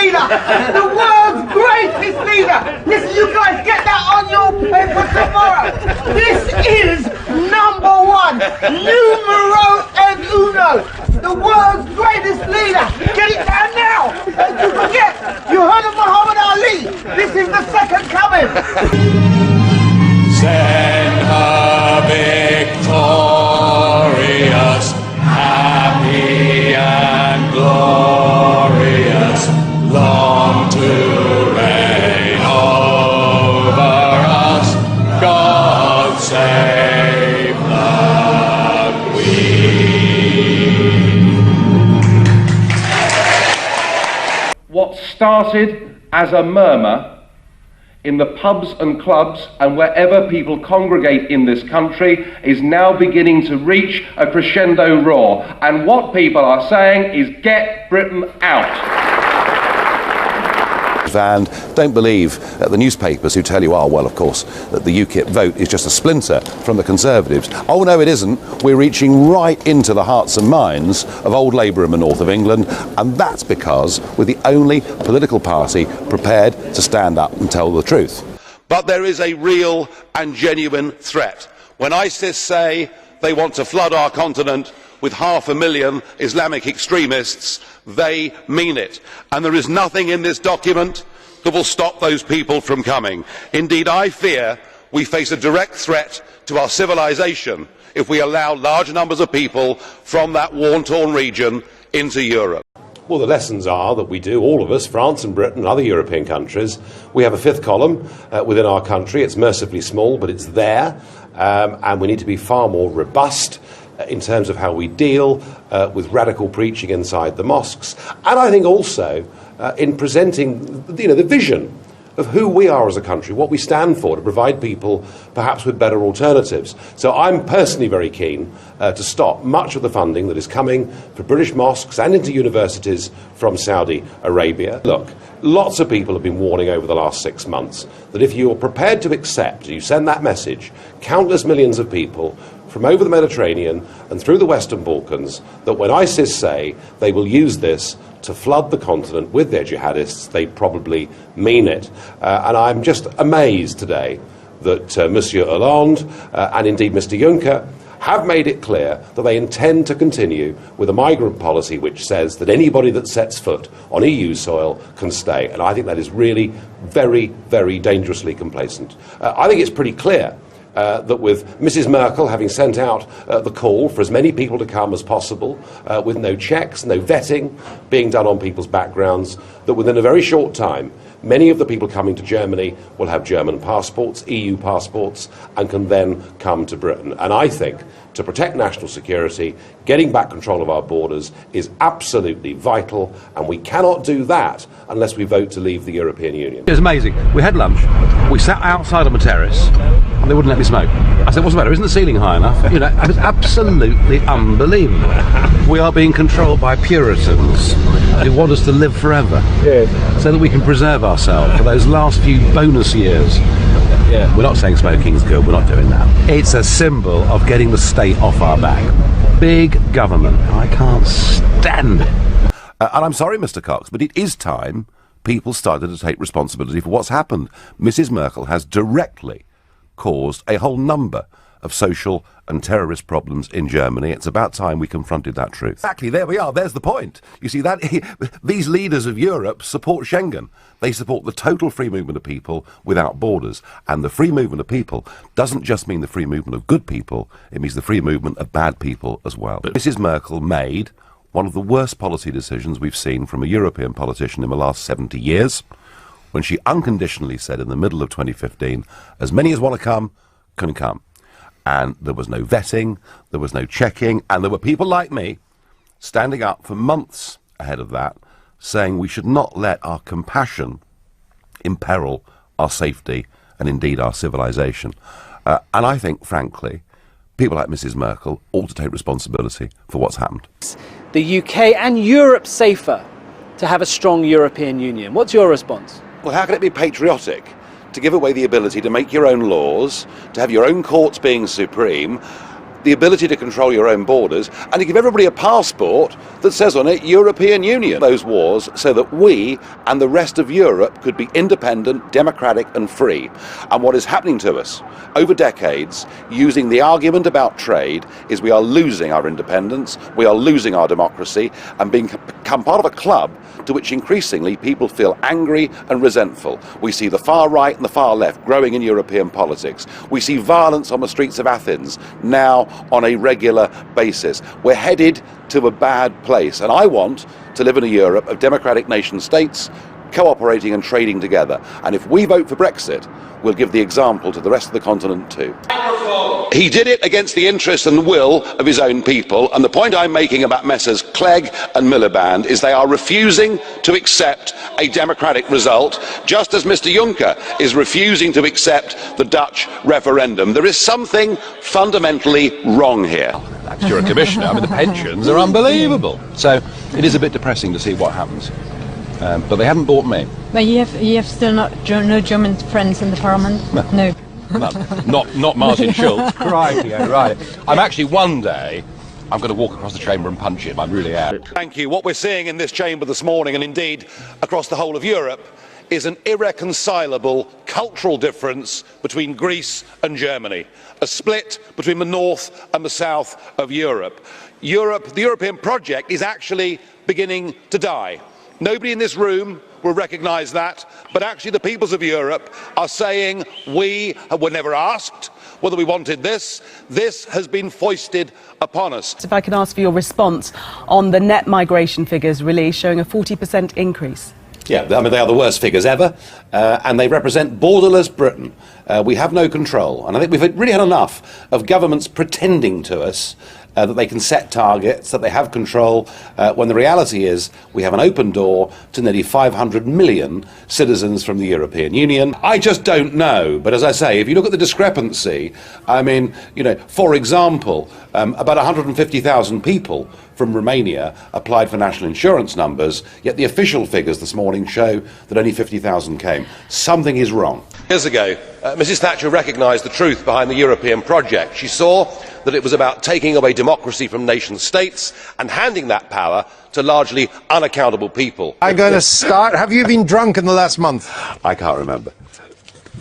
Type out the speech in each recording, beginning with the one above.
leader, the world's greatest leader. Listen, you guys, get that on your paper tomorrow. This is number one, numero and uno, the world's greatest leader. Get it down now. Don't you forget, you heard of Muhammad Ali. This is the second coming. Send her victorious, happy and glorious, long to reign over us. God save the Queen. What started as a murmur in the pubs and clubs and wherever people congregate in this country is now beginning to reach a crescendo roar. And what people are saying is, get Britain out. And don't believe the newspapers who tell you, oh, well, of course, that the UKIP vote is just a splinter from the Conservatives. Oh, no, it isn't. We're reaching right into the hearts and minds of old Labour in the north of England, and that's because we're the only political party prepared to stand up and tell the truth. But there is a real and genuine threat. When ISIS say they want to flood our continent with 500,000 Islamic extremists, they mean it. And there is nothing in this document that will stop those people from coming. Indeed, I fear we face a direct threat to our civilization if we allow large numbers of people from that war-torn region into Europe. Well, the lessons are that we do, all of us, France and Britain and other European countries, we have a fifth column within our country. It's mercifully small, but it's there, and we need to be far more robust in terms of how we deal with radical preaching inside the mosques, and I think also in presenting, the vision of who we are as a country, what we stand for, to provide people perhaps with better alternatives. So I'm personally very keen to stop much of the funding that is coming for British mosques and into universities from Saudi Arabia. Look, lots of people have been warning over the last 6 months that if you are prepared to accept, you send that message, countless millions of people from over the Mediterranean and through the Western Balkans, that when ISIS say they will use this to flood the continent with their jihadists, they probably mean it. And I'm just amazed today that Monsieur Hollande and indeed Mr Juncker have made it clear that they intend to continue with a migrant policy which says that anybody that sets foot on EU soil can stay. And I think that is really very, very dangerously complacent. I think it's pretty clear that with Mrs Merkel having sent out the call for as many people to come as possible, with no checks, no vetting being done on people's backgrounds, that within a very short time many of the people coming to Germany will have German passports, EU passports, and can then come to Britain. And I think to protect national security, getting back control of our borders is absolutely vital, and we cannot do that unless we vote to leave the European Union. It was amazing. We had lunch, we sat outside on the terrace, and they wouldn't let me smoke. I said, what's the matter? Isn't the ceiling high enough? It was absolutely unbelievable. We are being controlled by Puritans who want us to live forever, so that we can preserve ourselves for those last few bonus years. Yeah. We're not saying smoking's good, we're not doing that. It's a symbol of getting the state off our back. Big government. I can't stand it. And I'm sorry, Mr Cox, but it is time people started to take responsibility for what's happened. Mrs Merkel has directly caused a whole number of social and terrorist problems in Germany. It's about time we confronted that truth. Exactly, there we are, there's the point. You see, that these leaders of Europe support Schengen. They support the total free movement of people without borders. And the free movement of people doesn't just mean the free movement of good people, it means the free movement of bad people as well. But Mrs Merkel made one of the worst policy decisions we've seen from a European politician in the last 70 years, when she unconditionally said in the middle of 2015, as many as want to come, can come. And there was no vetting, there was no checking, and there were people like me standing up for months ahead of that, saying we should not let our compassion imperil our safety and indeed our civilization. And I think, frankly, people like Mrs Merkel ought to take responsibility for what's happened. The UK and Europe safer to have a strong European Union. What's your response? Well, how can it be patriotic to give away the ability to make your own laws, to have your own courts being supreme, the ability to control your own borders, and to give everybody a passport that says on it European Union. Those wars so that we and the rest of Europe could be independent, democratic and free. And what is happening to us over decades, using the argument about trade, is we are losing our independence, we are losing our democracy, and become part of a club to which increasingly people feel angry and resentful. We see the far right and the far left growing in European politics. We see violence on the streets of Athens now on a regular basis. We're headed to a bad place, and I want to live in a Europe of democratic nation states cooperating and trading together. And if we vote for Brexit, we'll give the example to the rest of the continent too. He did it against the interests and the will of his own people, and the point I'm making about Messrs Clegg and Miliband is they are refusing to accept a democratic result, just as Mr Juncker is refusing to accept the Dutch referendum. There is something fundamentally wrong here. You're a commissioner. I mean, the pensions are unbelievable. So it is a bit depressing to see what happens. But they haven't bought me. But you have still no German friends in the parliament? No. Not Martin Schulz. Crikey, yeah, right. I'm actually one day I'm going to walk across the chamber and punch him. I really am. Thank you. What we're seeing in this chamber this morning, and indeed across the whole of Europe, is an irreconcilable cultural difference between Greece and Germany, a split between the north and the south of Europe. The European project is actually beginning to die. Nobody in this room will recognise that, but actually the peoples of Europe are saying we were never asked whether we wanted this. This has been foisted upon us. If I could ask for your response on the net migration figures released showing a 40% increase. Yeah, I mean, they are the worst figures ever, and they represent borderless Britain. We have no control, and I think we've really had enough of governments pretending to us that they can set targets, that they have control, when the reality is we have an open door to nearly 500 million citizens from the European Union. I just don't know, but as I say, if you look at the discrepancy, I mean, you know, for example, about 150,000 people from Romania applied for national insurance numbers, yet the official figures this morning show that only 50,000 came. Something is wrong. Years ago, Mrs Thatcher recognised the truth behind the European project. She saw that it was about taking away democracy from nation states and handing that power to largely unaccountable people. I'm going to start. Have you been drunk in the last month? I can't remember.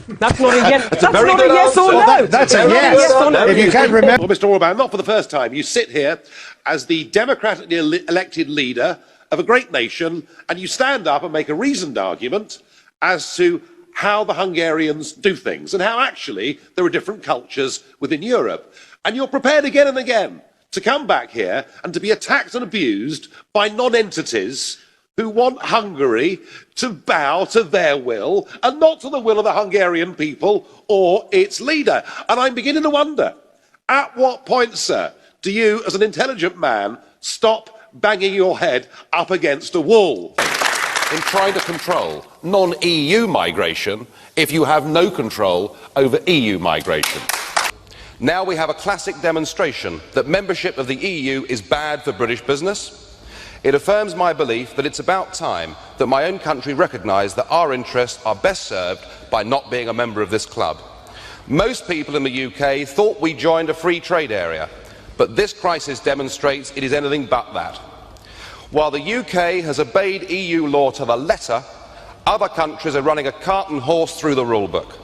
That's not a yes. That's not a yes or no. That's a yes. If you can't remember. Well, Mr Orban, not for the first time, you sit here as the democratically elected leader of a great nation, and you stand up and make a reasoned argument as to how the Hungarians do things and how actually there are different cultures within Europe. And you're prepared again and again to come back here and to be attacked and abused by non-entities who want Hungary to bow to their will and not to the will of the Hungarian people or its leader. And I'm beginning to wonder, at what point, sir, do you, as an intelligent man, stop banging your head up against a wall? In trying to control non-EU migration if you have no control over EU migration. Now we have a classic demonstration that membership of the EU is bad for British business. It affirms my belief that it's about time that my own country recognised that our interests are best served by not being a member of this club. Most people in the UK thought we joined a free trade area, but this crisis demonstrates it is anything but that. While the UK has obeyed EU law to the letter, other countries are running a cart and horse through the rule book.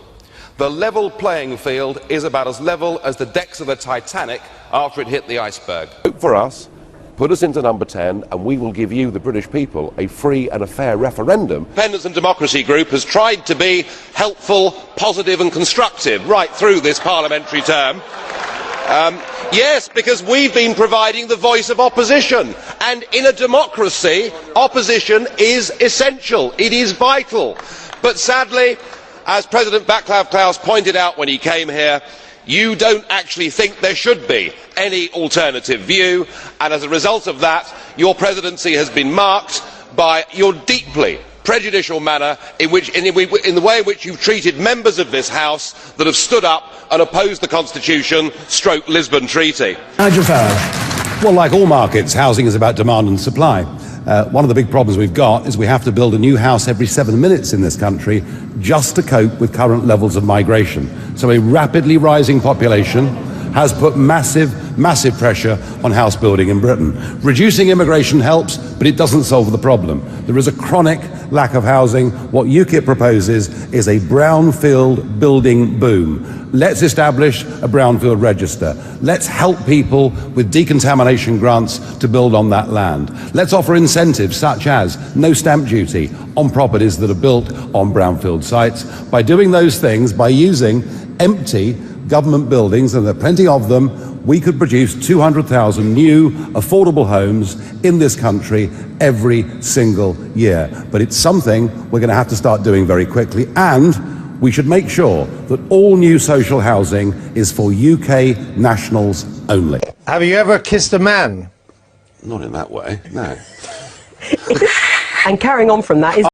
The level playing field is about as level as the decks of the Titanic after it hit the iceberg. Vote for us, put us into number 10, and we will give you, the British people, a free and a fair referendum. Independence and Democracy Group has tried to be helpful, positive and constructive right through this parliamentary term. Yes, because we've been providing the voice of opposition, and in a democracy, opposition is essential, it is vital. But sadly, as President Václav Klaus pointed out when he came here, you don't actually think there should be any alternative view, and as a result of that, your presidency has been marked by your deeply prejudicial manner in the way in which you've treated members of this House that have stood up and opposed the Constitution / Lisbon Treaty. Nigel Farage. Well, like all markets, housing is about demand and supply. One of the big problems we've got is we have to build a new house every 7 minutes in this country just to cope with current levels of migration. So a rapidly rising population has put massive pressure on house building in Britain. Reducing immigration helps, but it doesn't solve the problem. There is a chronic lack of housing. What UKIP proposes is a brownfield building boom. Let's establish a brownfield register. Let's help people with decontamination grants to build on that land. Let's offer incentives such as no stamp duty on properties that are built on brownfield sites. By doing those things, by using empty government buildings, and there are plenty of them, we could produce 200,000 new affordable homes in this country every single year. But it's something we're going to have to start doing very quickly, and we should make sure that all new social housing is for UK nationals only. Have you ever kissed a man? Not in that way, no. And carrying on from that is